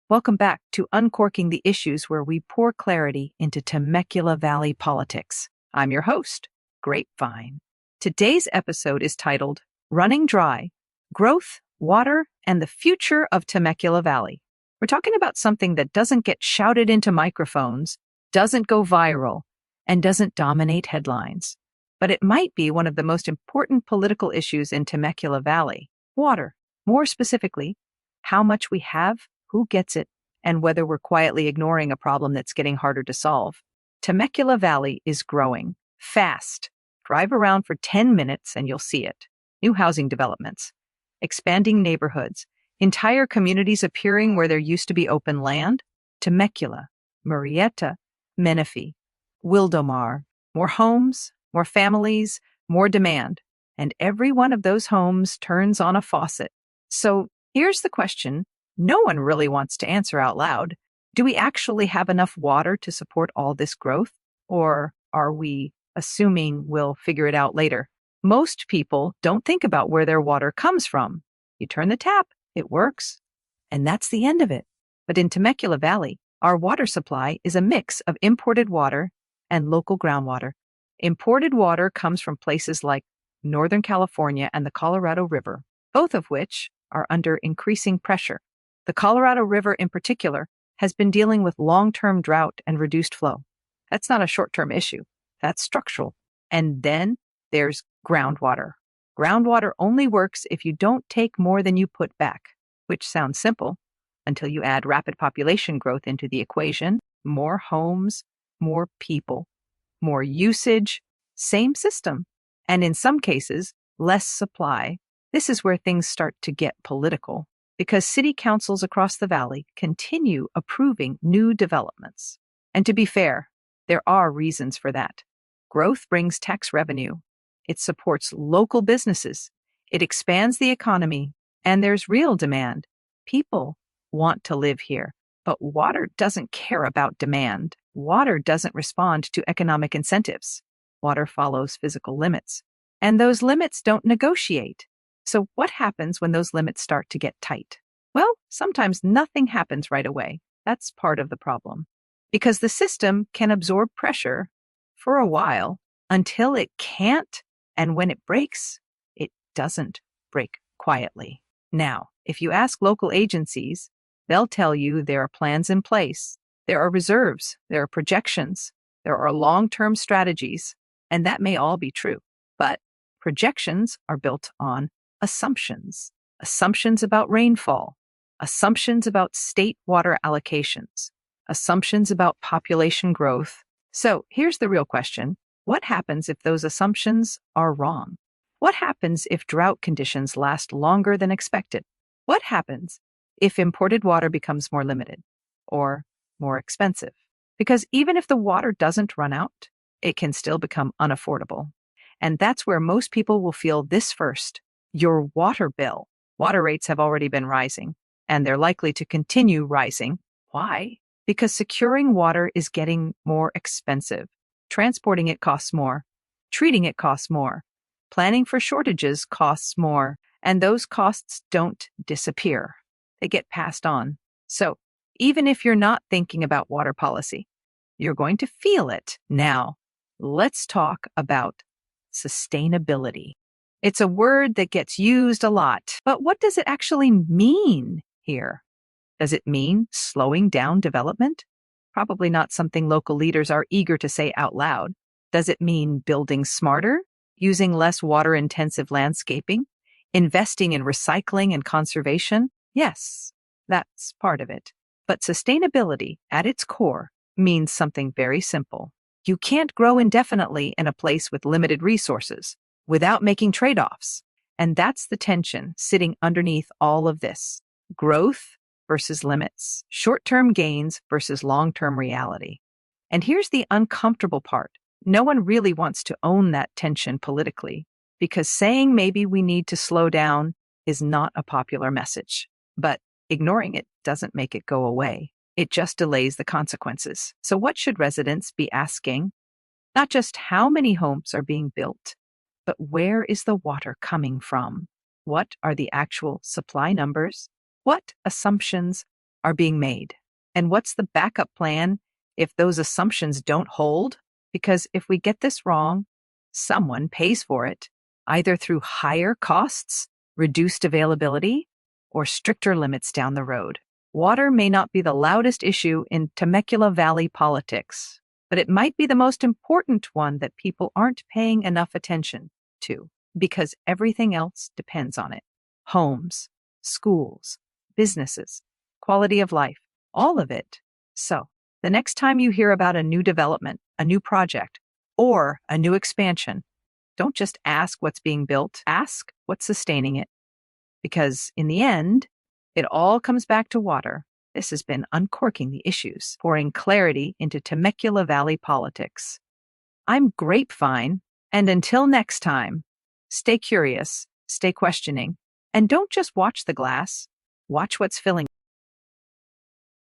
Welcome back to Uncorking the Issues, where we pour clarity into Temecula Valley politics. I'm your host, Grapevine. Today's episode is titled Running Dry: Growth, Water, and the Future of Temecula Valley. We're talking about something that doesn't get shouted into microphones, doesn't go viral, and doesn't dominate headlines. But it might be one of the most important political issues in Temecula Valley: water. More specifically, how much we have, who gets it, and whether we're quietly ignoring a problem that's getting harder to solve. Temecula Valley is growing fast. Drive around for 10 minutes and you'll see it. New housing developments, expanding neighborhoods, entire communities appearing where there used to be open land. Temecula, Murrieta, Menifee, Wildomar. More homes, more families, more demand. And every one of those homes turns on a faucet. So here's the question no one really wants to answer out loud. Do we actually have enough water to support all this growth? Or are we assuming we'll figure it out later? Most people don't think about where their water comes from. You turn the tap, it works, and that's the end of it. But in Temecula Valley, our water supply is a mix of imported water and local groundwater. Imported water comes from places like Northern California and the Colorado River, both of which are under increasing pressure. The Colorado River in particular has been dealing with long-term drought and reduced flow. That's not a short-term issue. That's structural. And then there's groundwater. Groundwater only works if you don't take more than you put back, which sounds simple until you add rapid population growth into the equation. More homes, more people, more usage, same system. And in some cases, less supply. This is where things start to get political, because city councils across the valley continue approving new developments. And to be fair, there are reasons for that. Growth brings tax revenue. It supports local businesses. It expands the economy. And there's real demand. People want to live here. But water doesn't care about demand. Water doesn't respond to economic incentives. Water follows physical limits. And those limits don't negotiate. So what happens when those limits start to get tight? Well, sometimes nothing happens right away. That's part of the problem. Because the system can absorb pressure for a while until it can't, and when it breaks, it doesn't break quietly. Now, if you ask local agencies, they'll tell you there are plans in place. There are reserves, there are projections, there are long-term strategies, and that may all be true. But projections are built on assumptions about rainfall, assumptions about state water allocations, assumptions about population growth. So here's the real question. What happens if those assumptions are wrong? What happens if drought conditions last longer than expected? What happens if imported water becomes more limited or more expensive? Because even if the water doesn't run out, it can still become unaffordable. And that's where most people will feel this first: your water bill. Water rates have already been rising, and they're likely to continue rising. Why? Because securing water is getting more expensive. Transporting it costs more. Treating it costs more. Planning for shortages costs more. And those costs don't disappear. They get passed on. So even if you're not thinking about water policy, you're going to feel it. Now, let's talk about sustainability. It's a word that gets used a lot, but what does it actually mean here? Does it mean slowing down development? Probably not something local leaders are eager to say out loud. Does it mean building smarter, using less water-intensive landscaping, investing in recycling and conservation? Yes, that's part of it. But sustainability, at its core, means something very simple. You can't grow indefinitely in a place with limited resources without making trade-offs. And that's the tension sitting underneath all of this. Growth versus limits. Short-term gains versus long-term reality. And here's the uncomfortable part. No one really wants to own that tension politically, because saying maybe we need to slow down is not a popular message. But ignoring it doesn't make it go away. It just delays the consequences. So what should residents be asking? Not just how many homes are being built, but where is the water coming from? What are the actual supply numbers? What assumptions are being made? And what's the backup plan if those assumptions don't hold? Because if we get this wrong, someone pays for it, either through higher costs, reduced availability, or stricter limits down the road. Water may not be the loudest issue in Temecula Valley politics, but it might be the most important one that people aren't paying enough attention to because everything else depends on it. Homes, schools, businesses, quality of life, all of it. So, the next time you hear about a new development, a new project, or a new expansion, don't just ask what's being built, ask what's sustaining it. Because in the end, it all comes back to water. This has been Uncorking the Issues, pouring clarity into Temecula Valley politics. I'm Grapevine, and until next time, stay curious, stay questioning, and don't just watch the glass, watch what's filling